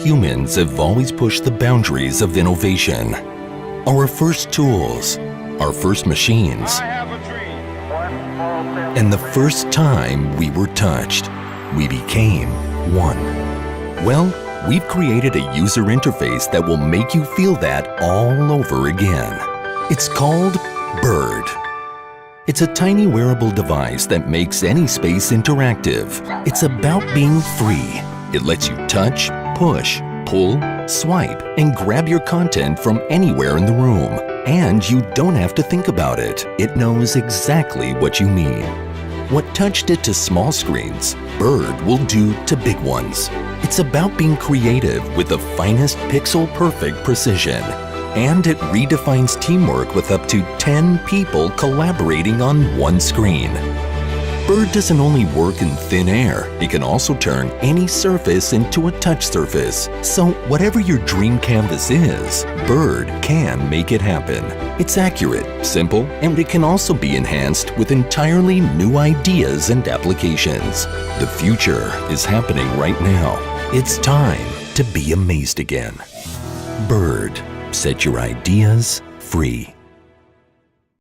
humans have always pushed the boundaries of innovation. Our first tools, our first machines, and the first time we were touched, we became one. Well, we've created a user interface that will make you feel that all over again. It's called Bird. It's a tiny wearable device that makes any space interactive. It's about being free. It lets you touch, push, pull, swipe, and grab your content from anywhere in the room. And you don't have to think about it. It knows exactly what you need. What touched it to small screens, Bird will do to big ones. It's about being creative with the finest pixel-perfect precision. And it redefines teamwork with up to 10 people collaborating on one screen. Bird doesn't only work in thin air, it can also turn any surface into a touch surface. So whatever your dream canvas is, Bird can make it happen. It's accurate, simple, and it can also be enhanced with entirely new ideas and applications. The future is happening right now. It's time to be amazed again. Bird. Set your ideas free.